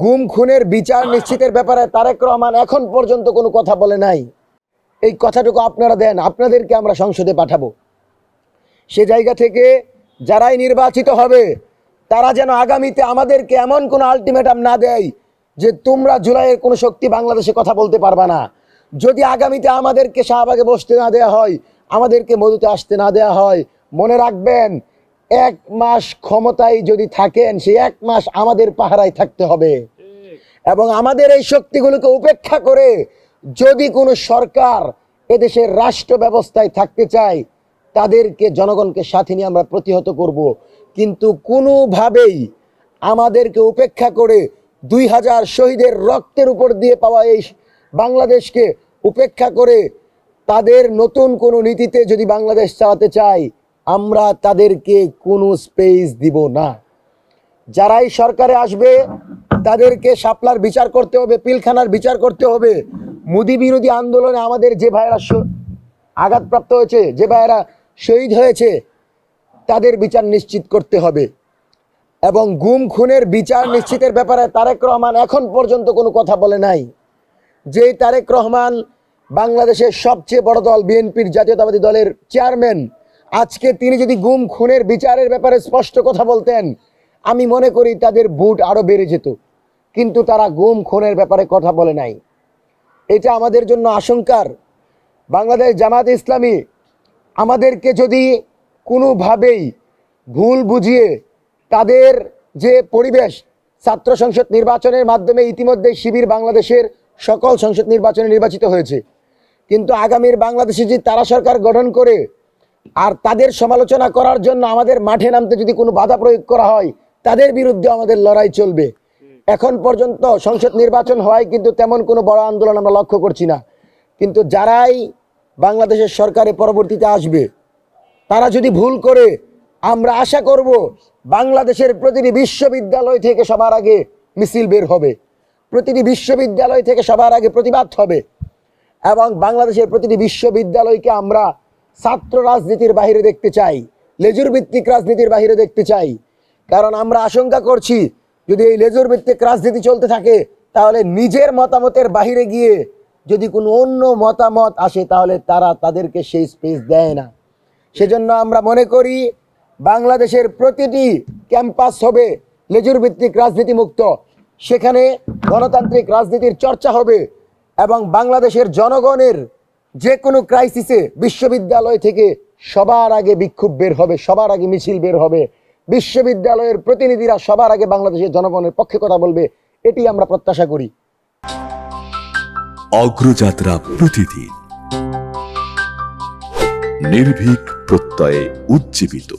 গুম খুনের বিচার নিশ্চিতের ব্যাপারে তারেক রহমান এখন পর্যন্ত কোনো কথা বলে নাই। এই কথাটুকু আপনারা দেন, আপনাদেরকে আমরা সংসদে পাঠাবো। সে জায়গা থেকে যারাই নির্বাচিত হবে তারা যেন আগামীতে আমাদেরকে এমন কোনো আলটিমেটাম না দেয় যে তোমরা জুলাইয়ের কোনো শক্তি বাংলাদেশে কথা বলতে পারবা না। যদি আগামীতে আমাদেরকে শাহবাগে বসতে না দেওয়া হয়, আমাদেরকে মধুতে আসতে না দেওয়া হয়, মনে রাখবেন 1 মাস ক্ষমতায় যদি থাকেন সেই 1 মাস আমাদের পাহারায় থাকতে হবে। এবং আমাদের এই শক্তিগুলোকে উপেক্ষা করে যদি কোনো সরকার এদেশের রাষ্ট্র ব্যবস্থায় থাকতে চায় তাদেরকে জনগণকে সাথে নিয়ে আমরা প্রতিহত করব। কিন্তু কোনোভাবেই আমাদেরকে উপেক্ষা করে 2000 শহীদের রক্তের উপর দিয়ে পাওয়া এই বাংলাদেশকে উপেক্ষা করে তাদের নতুন কোনো নীতিতে যদি বাংলাদেশ চালাতে চায় আমরা তাদেরকে কোনো স্পেস দিব না। যারাই সরকারে আসবে তাদেরকে শাপলার বিচার করতে হবে, পিলখানার বিচার করতে হবে। মোদি বিরোধী আন্দোলনে আমাদের যে ভাইয়েরা আঘাতপ্রাপ্ত হয়েছে, যে ভাইয়েরা শহীদ হয়েছে তাদের বিচার নিশ্চিত করতে হবে। এবং গুম খুনের বিচার নিশ্চিতের ব্যাপারে তারেক রহমান এখন পর্যন্ত কোনো কথা বলে নাই। যেই তারেক রহমান বাংলাদেশের সবচেয়ে বড় দল বিএনপির জাতীয়তাবাদী দলের চেয়ারম্যান, আজকে তিনি যদি গুম খুনের বিচারের ব্যাপারে স্পষ্ট কথা বলতেন আমি মনে করি তাদের ভোট আরও বেড়ে যেত। কিন্তু তারা গুম খুনের ব্যাপারে কথা বলে নাই। এটা আমাদের জন্য আশঙ্কার। বাংলাদেশ জামাত ইসলামী আমাদেরকে যদি কোনোভাবেই ভুল বুঝিয়ে তাদের যে পরিবেশ, ছাত্র সংসদ নির্বাচনের মাধ্যমে ইতিমধ্যে শিবির বাংলাদেশের সকল সংসদ নির্বাচনে নির্বাচিত হয়েছে, কিন্তু আগামীর বাংলাদেশে যদি তারা সরকার গঠন করে আর তাদের সমালোচনা করার জন্য আমাদের মাঠে নামতে যদি কোনো বাধা প্রয়োগ করা হয় তাদের বিরুদ্ধে আমাদের লড়াই চলবে। এখন পর্যন্ত সংসদ নির্বাচন হওয়ায় কিন্তু তেমন কোনো বড় আন্দোলন আমরা লক্ষ্য করছি না। কিন্তু যারাই বাংলাদেশের সরকারে পরবর্তীতে আসবে তারা যদি ভুল করে, আমরা আশা করব বাংলাদেশের প্রতিটি বিশ্ববিদ্যালয় থেকে সবার আগে মিছিল বের হবে, প্রতিটি বিশ্ববিদ্যালয় থেকে সবার আগে প্রতিবাদ হবে এবং বাংলাদেশের প্রতিটি বিশ্ববিদ্যালয়কে আমরা ছাত্র রাজনীতির বাইরে দেখতে চাই, লেজুর ভিত্তিক রাজনীতির বাইরে দেখতে চাই। কারণ আমরা আশঙ্কা করছি যদি এই লেজুর ভিত্তিক রাজনীতি চলতে থাকে তাহলে নিজের মতামতের বাইরে গিয়ে যদি কোনো অন্য মতামত আসে তাহলে তারা তাদেরকে সেই স্পেস দেয় না। সেজন্য আমরা মনে করি বাংলাদেশের প্রতিটি ক্যাম্পাস হবে লেজুর ভিত্তিক রাজনীতি মুক্ত, সেখানে গণতান্ত্রিক রাজনীতির চর্চা হবে এবং বাংলাদেশের জনগণের যে কোনো ক্রাইসিসে বিশ্ববিদ্যালয় থেকে সবার আগে বিক্ষোভ বের হবে, সবার আগে মিছিল বের হবে, বিশ্ববিদ্যালয়ের প্রতিনিধিরা সবার আগে বাংলাদেশের জনগণের পক্ষে কথা বলবে, এটি আমরা প্রত্যাশা করি। অগ্রযাত্রা প্রতিদিন নির্ভীক প্রত্যয়ে উজ্জীবিত।